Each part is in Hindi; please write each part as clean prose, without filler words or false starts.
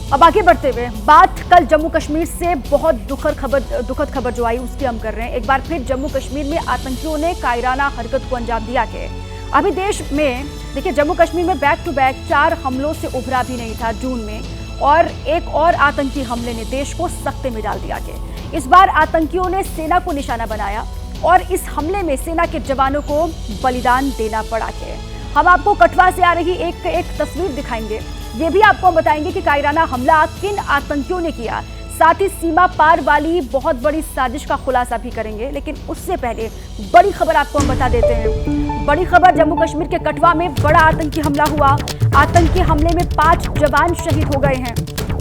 अब आगे बढ़ते हुए बात कल जम्मू कश्मीर से बहुत दुखद खबर जो आई उसकी हम कर रहे हैं। एक बार फिर जम्मू कश्मीर में आतंकियों ने कायराना हरकत को अंजाम दिया है। अभी देश में देखिए जम्मू कश्मीर में बैक टू बैक 4 हमलों से उभरा भी नहीं था जून में, और एक और आतंकी हमले ने देश को सख्ते में डाल दिया है। इस बार आतंकियों ने सेना को निशाना बनाया और इस हमले में सेना के जवानों को बलिदान देना पड़ा है। हम आपको कठुआ से आ रही एक तस्वीर दिखाएंगे, ये भी आपको बताएंगे कि कायराना हमला किन आतंकियों ने किया, साथ ही सीमा पार वाली बहुत बड़ी साजिश का खुलासा भी करेंगे। लेकिन उससे पहले बड़ी खबर आपको हम बता देते हैं। बड़ी खबर, जम्मू कश्मीर के कठुआ में बड़ा आतंकी हमला हुआ। आतंकी हमले में 5 जवान शहीद हो गए हैं,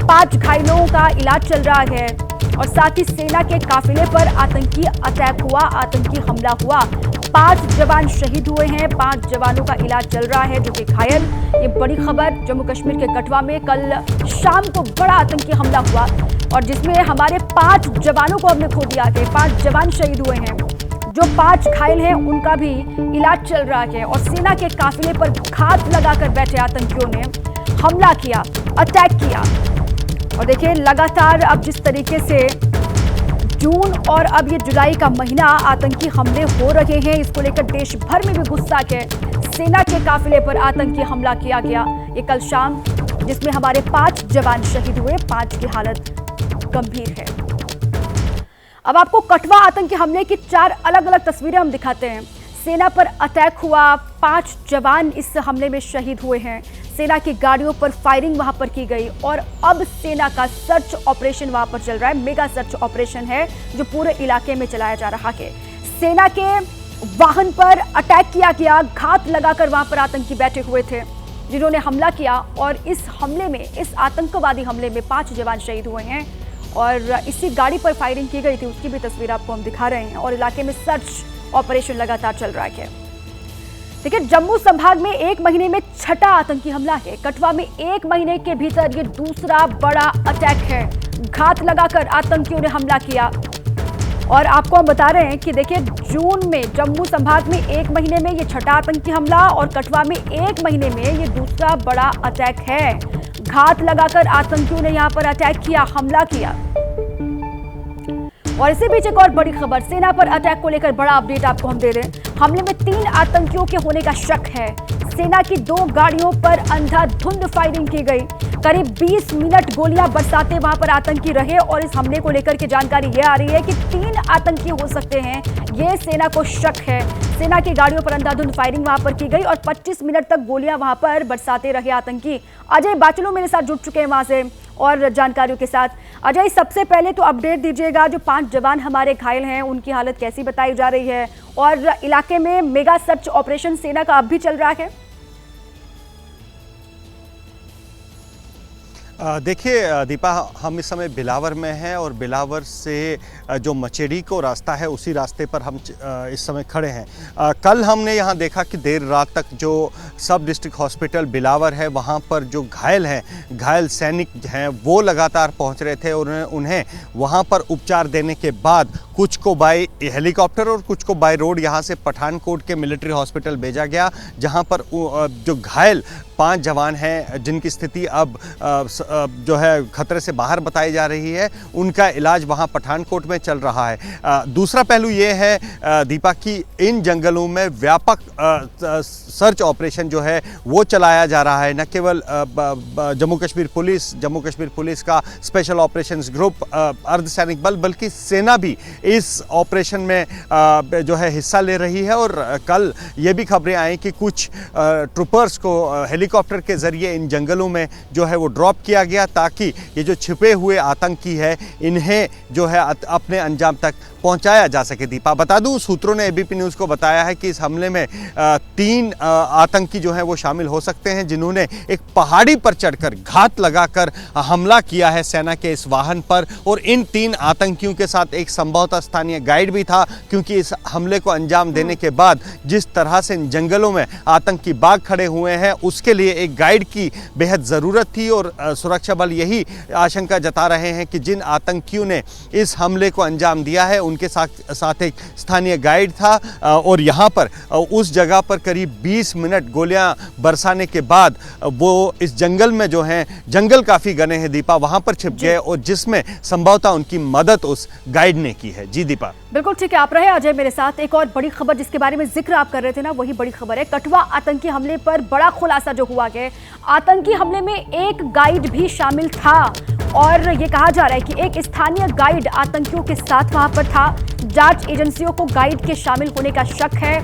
5 घायलों का इलाज चल रहा है, और साथ ही सेना के काफिले पर आतंकी अटैक हुआ, आतंकी हमला हुआ। 5 जवान शहीद हुए हैं, 5 जवानों का इलाज चल रहा है जो कि घायल। ये बड़ी खबर जम्मू कश्मीर के कठुआ में कल शाम को बड़ा आतंकी हमला हुआ और जिसमें हमारे 5 जवानों को हमने खो दिया है। 5 जवान शहीद हुए हैं, जो 5 घायल हैं उनका भी इलाज चल रहा है। और सेना के काफिले पर घात लगाकर बैठे आतंकियों ने हमला किया, अटैक किया। और देखिए लगातार अब जिस तरीके से जून और अब ये जुलाई का महीना आतंकी हमले हो रहे हैं, इसको लेकर देश भर में भी गुस्सा है। सेना के काफिले पर आतंकी हमला किया गया ये कल शाम, जिसमें हमारे 5 जवान शहीद हुए, 5 की हालत गंभीर है। अब आपको कठुआ आतंकी हमले की 4 अलग अलग तस्वीरें हम दिखाते हैं। सेना पर अटैक हुआ, 5 जवान इस हमले में शहीद हुए हैं। सेना की गाड़ियों पर फायरिंग वहां पर की गई और अब सेना का सर्च ऑपरेशन वहां पर चल रहा है। मेगा सर्च ऑपरेशन है जो पूरे इलाके में चलाया जा रहा है। सेना के वाहन पर अटैक किया गया, घात लगाकर वहां पर आतंकी बैठे हुए थे जिन्होंने हमला किया। और इस हमले में, इस आतंकवादी हमले में 5 जवान शहीद हुए हैं और इसी गाड़ी पर फायरिंग की गई थी, उसकी भी तस्वीर आपको हम दिखा रहे हैं। और इलाके में सर्च ऑपरेशन लगातार चल रहा है। देखिए जम्मू संभाग में 1 महीने में 6ठा आतंकी हमला है। कठुआ में 1 महीने के भीतर ये दूसरा बड़ा अटैक है। घात लगाकर आतंकियों ने हमला किया। और आपको हम बता रहे हैं कि देखिए जून में जम्मू संभाग में 1 महीने में ये 6ठा आतंकी हमला और कठुआ में 1 महीने में ये दूसरा बड़ा अटैक है। घात लगाकर आतंकियों ने यहां पर अटैक किया, हमला किया। और इसी बीच एक और बड़ी खबर, सेना पर अटैक को लेकर बड़ा अपडेट आपको हम दे रहे हैं। हमले में 3 आतंकियों के होने का शक है। सेना की 2 गाड़ियों पर अंधाधुंध फायरिंग की गई। करीब 20 मिनट गोलियां बरसाते वहां पर आतंकी रहे और इस हमले को लेकर के जानकारी यह आ रही है कि 3 आतंकी हो सकते हैं, ये सेना को शक है। सेना की गाड़ियों पर अंधाधुंध फायरिंग वहां पर की गई और 25 मिनट तक गोलियां वहां पर बरसाते रहे आतंकी। अजय बाचलो मेरे साथ जुड़ चुके हैं वहां से और जानकारियों के साथ। अजय, सबसे पहले तो अपडेट दीजिएगा, जो 5 जवान हमारे घायल हैं उनकी हालत कैसी बताई जा रही है और इलाके में मेगा सर्च ऑपरेशन सेना का अब भी चल रहा है? देखिए दीपा, हम इस समय बिलावर में हैं और बिलावर से जो मचेरी को रास्ता है उसी रास्ते पर हम इस समय खड़े हैं। कल हमने यहाँ देखा कि देर रात तक जो सब डिस्ट्रिक्ट हॉस्पिटल बिलावर है वहाँ पर जो घायल सैनिक हैं वो लगातार पहुँच रहे थे और उन्हें वहाँ पर उपचार देने के बाद कुछ को बाय हेलीकॉप्टर और कुछ को बाय रोड यहाँ से पठानकोट के मिलिट्री हॉस्पिटल भेजा गया, जहाँ पर जो घायल 5 जवान हैं जिनकी स्थिति अब जो है खतरे से बाहर बताई जा रही है, उनका इलाज वहां पठानकोट में चल रहा है। दूसरा पहलू ये है दीपा की इन जंगलों में व्यापक सर्च ऑपरेशन जो है वो चलाया जा रहा है। न केवल जम्मू कश्मीर पुलिस का स्पेशल ऑपरेशंस ग्रुप, अर्धसैनिक बल, बल्कि सेना भी इस ऑपरेशन में जो है हिस्सा ले रही है। और कल ये भी खबरें आई कि कुछ ट्रूपर्स को हेलीकॉप्टर के जरिए इन जंगलों में जो है वो ड्रॉप किया गया ताकि ये जो छिपे हुए आतंकी है इन्हें जो है अपने अंजाम तक पहुंचाया जा सके। दीपा, बता दूं, सूत्रों ने एबीपी न्यूज़ को बताया है कि इस हमले में 3 आतंकी जो हैं वो शामिल हो सकते हैं जिन्होंने एक पहाड़ी पर चढ़कर घात लगाकर हमला किया है सेना के इस वाहन पर। और इन 3 आतंकियों के साथ एक संभवतः स्थानीय गाइड भी था, क्योंकि इस हमले को अंजाम देने के बाद जिस तरह से इन जंगलों में आतंकी बाग खड़े हुए हैं उसके लिए एक गाइड की बेहद ज़रूरत थी और सुरक्षा बल यही आशंका जता रहे हैं कि जिन आतंकियों ने इस हमले को अंजाम दिया है उनके साथ एक स्थानीय गाइड था और यहाँ पर उस जगह पर करीब 20 मिनट गोलियां बरसाने के बाद वो इस जंगल में जो हैं, जंगल काफ़ी घने हैं दीपा, वहाँ पर छिप गए और जिसमें संभवतः उनकी मदद उस गाइड ने की है। जी दीपा। बिल्कुल ठीक है, आप रहे अजय मेरे साथ। एक और बड़ी खबर जिसके बारे में जिक्र आप कर रहे थे ना, वही बड़ी खबर है। कठुआ आतंकी हमले पर बड़ा खुलासा जो हुआ है, आतंकी हमले में एक गाइड भी शामिल था और ये कहा जा रहा है कि एक स्थानीय गाइड आतंकियों के साथ वहां पर था। जांच एजेंसियों को गाइड के शामिल होने का शक है।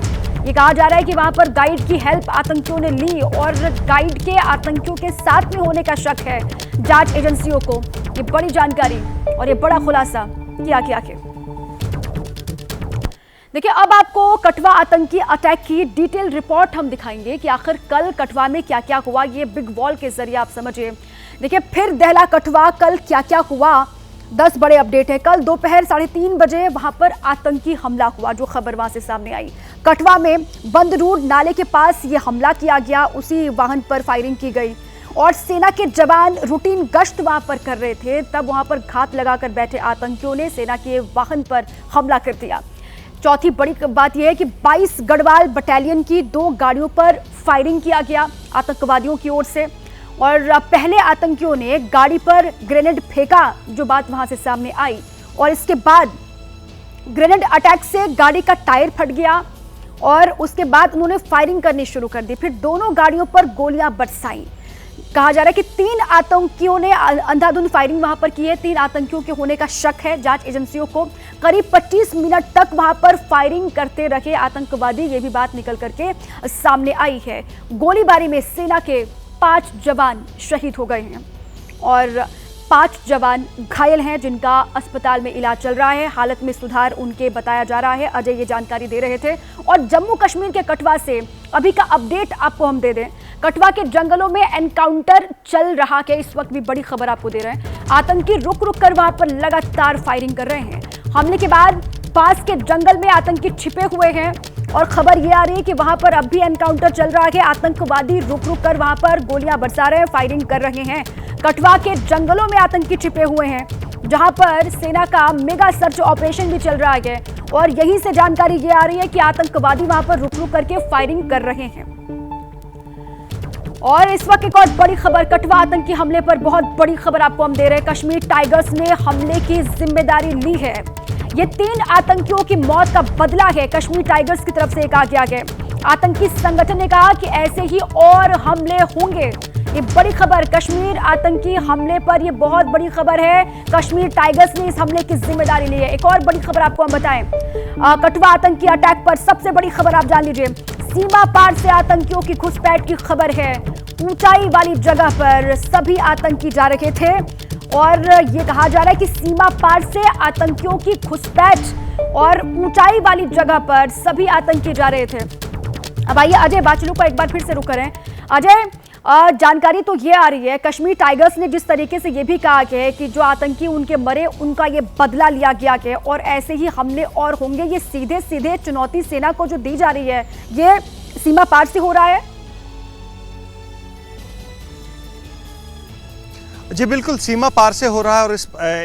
ये कहा जा रहा है कि वहां पर गाइड की हेल्प आतंकियों ने ली और गाइड के आतंकियों के साथ में होने का शक है जांच एजेंसियों को। ये बड़ी जानकारी और ये बड़ा खुलासा किया गया है। देखिए, अब आपको कठुआ आतंकी अटैक की डिटेल रिपोर्ट हम दिखाएंगे कि आखिर कल कठुआ में क्या क्या हुआ। ये बिग वॉल के जरिए आप समझिए। देखिए, फिर दहला कठुआ, कल क्या क्या हुआ, 10 बड़े अपडेट है। कल दोपहर 3:30 बजे वहां पर आतंकी हमला हुआ, जो खबर वहां से सामने आई। कठुआ में बंद रोड नाले के पास ये हमला किया गया, उसी वाहन पर फायरिंग की गई और सेना के जवान रूटीन गश्त वहां पर कर रहे थे, तब वहां पर घात लगाकर बैठे आतंकियों ने सेना के वाहन पर हमला कर दिया। चौथी बड़ी बात यह है कि 22 गढ़वाल बटालियन की 2 गाड़ियों पर फायरिंग किया गया आतंकवादियों की ओर से और पहले आतंकियों ने गाड़ी पर ग्रेनेड फेंका, जो बात वहां से सामने आई, और इसके बाद ग्रेनेड अटैक से गाड़ी का टायर फट गया और उसके बाद उन्होंने फायरिंग करनी शुरू कर दी। फिर दोनों गाड़ियों पर गोलियां बरसाई। कहा जा रहा है कि 3 आतंकियों ने अंधाधुंध फायरिंग वहां पर की है। 3 आतंकियों के होने का शक है जांच एजेंसियों को। करीब 25 मिनट तक वहां पर फायरिंग करते रहे आतंकवादी, ये भी बात निकल करके सामने आई है। गोलीबारी में सेना के 5 जवान शहीद हो गए हैं और 5 जवान घायल हैं, जिनका अस्पताल में इलाज चल रहा है। हालत में सुधार उनके बताया जा रहा है। अजय ये जानकारी दे रहे थे। और जम्मू कश्मीर के कठुआ से अभी का अपडेट आपको हम दे दें। कठुआ के जंगलों में एनकाउंटर चल रहा है, इस वक्त भी बड़ी खबर आपको दे रहे हैं। आतंकी रुक रुक कर वहां पर लगातार फायरिंग कर रहे हैं। हमले के बाद पास के जंगल में आतंकी छिपे हुए हैं और खबर ये आ रही है कि वहां पर अब भी एनकाउंटर चल रहा है। आतंकवादी रुक रुक कर वहां पर गोलियां बरसा रहे हैं, फायरिंग कर रहे हैं। कठुआ के जंगलों में आतंकी छिपे हुए हैं, जहां पर सेना का मेगा सर्च ऑपरेशन भी चल रहा है और यहीं से जानकारी ये आ रही है कि आतंकवादी वहां पर रुक रुक करके फायरिंग कर रहे हैं। और इस वक्त एक और बड़ी खबर, कठुआ आतंकी हमले पर बहुत बड़ी खबर आपको हम दे रहे हैं। कश्मीर टाइगर्स ने हमले की जिम्मेदारी ली है। ये 3 आतंकियों की मौत का बदला है, कश्मीर टाइगर्स की तरफ से कहा गया है। आतंकी संगठन ने कहा कि ऐसे ही और हमले होंगे। ये बड़ी खबर, कश्मीर आतंकी हमले पर, ये बहुत बड़ी खबर है। कश्मीर टाइगर्स ने इस हमले की जिम्मेदारी ली है। एक और बड़ी खबर आपको हम बताएं, कठुआ आतंकी अटैक पर सबसे बड़ी खबर आप जान लीजिए। सीमा पार से आतंकियों की घुसपैठ की खबर है। ऊंचाई वाली जगह पर सभी आतंकी जा रहे थे और ये कहा जा रहा है कि सीमा पार से आतंकियों की घुसपैठ और ऊंचाई वाली जगह पर सभी आतंकी जा रहे थे। अब आइए अजय बाचलू को एक बार फिर से रुक करें। अजय, जानकारी तो ये आ रही है, कश्मीर टाइगर्स ने जिस तरीके से ये भी कहा है कि जो आतंकी उनके मरे उनका ये बदला लिया गया है और ऐसे ही हमले और होंगे, ये सीधे सीधे चुनौती सेना को जो दी जा रही है, ये सीमा पार से हो रहा है। जी बिल्कुल, सीमा पार से हो रहा है और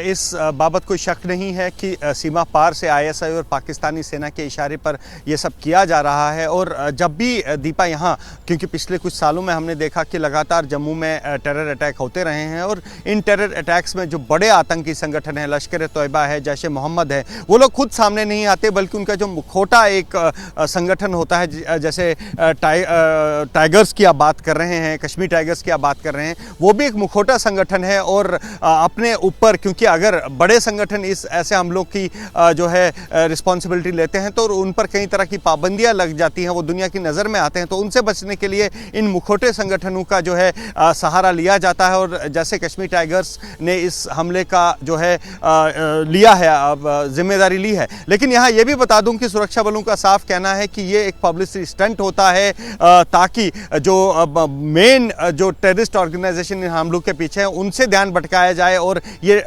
इस बाबत कोई शक नहीं है कि सीमा पार से आईएसआई और पाकिस्तानी सेना के इशारे पर यह सब किया जा रहा है। और जब भी दीपा यहाँ, क्योंकि पिछले कुछ सालों में हमने देखा कि लगातार जम्मू में टेरर अटैक होते रहे हैं और इन टेरर अटैक्स में जो बड़े आतंकी संगठन हैं, लश्कर तोयबा है, जैश-ए मोहम्मद है, वो लोग खुद सामने नहीं आते, बल्कि उनका जो मुखौटा एक संगठन होता है, जैसे टाइगर्स की आप बात कर रहे हैं, कश्मीर टाइगर्स की आप बात कर रहे हैं, वो भी एक मुखौटा संगठन है और अपने ऊपर, क्योंकि अगर बड़े संगठन इस ऐसे हमलों की जो है रिस्पॉन्सिबिलिटी लेते हैं तो उन पर कई तरह की पाबंदियां लग जाती हैं, वो दुनिया की नज़र में आते हैं, तो उनसे बचने के लिए इन मुखौटे संगठनों का जो है सहारा लिया जाता है। और जैसे कश्मीर टाइगर्स ने इस हमले का जो है लिया है, जिम्मेदारी ली है। लेकिन यहाँ ये भी बता दूं कि सुरक्षा बलों का साफ कहना है कि ये एक पब्लिसिटी स्टंट होता है ताकि जो मेन जो टेररिस्ट ऑर्गेनाइजेशन इन हमलों के पीछे हैं उनसे ध्यान भटकाया जाए और ये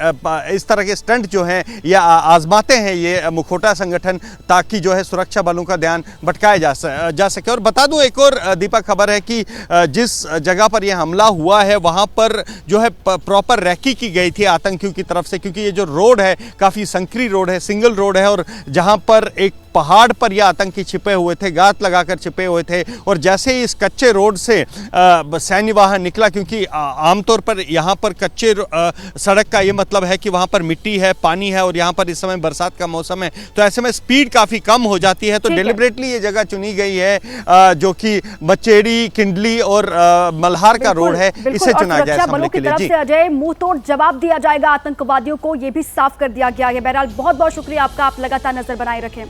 इस तरह के स्टंट जो हैं ये आजमाते हैं ये मुखौटा संगठन, ताकि जो है सुरक्षा बलों का ध्यान भटकाया जा सके। और बता दूं एक और दीपक खबर है कि जिस जगह पर यह हमला हुआ है वहां पर जो है प्रॉपर रैकी की गई थी आतंकियों की तरफ से, क्योंकि ये जो रोड है काफ़ी संकरी रोड है, सिंगल रोड है, और जहां पर एक पहाड़ पर यह आतंकी छिपे हुए थे, गात लगाकर छिपे हुए थे। और जैसे ही इस कच्चे रोड से सैन्य वाहन निकला, क्योंकि आमतौर पर यहाँ पर कच्चे सड़क का ये मतलब है कि वहाँ पर मिट्टी है, पानी है, और यहाँ पर इस समय बरसात का मौसम है, तो ऐसे में स्पीड काफ़ी कम हो जाती है। तो डिलिबरेटली ये जगह चुनी गई है जो कि मचेड़ी, किंडली और मल्हार का रोड है, इसे चुना गया है हमले के लिए। जी अजय, मुंह तोड़ जवाब दिया जाएगा आतंकवादियों को, ये भी साफ कर दिया गया है। बहरहाल बहुत बहुत शुक्रिया आपका, आप लगातार नजर बनाए रखें।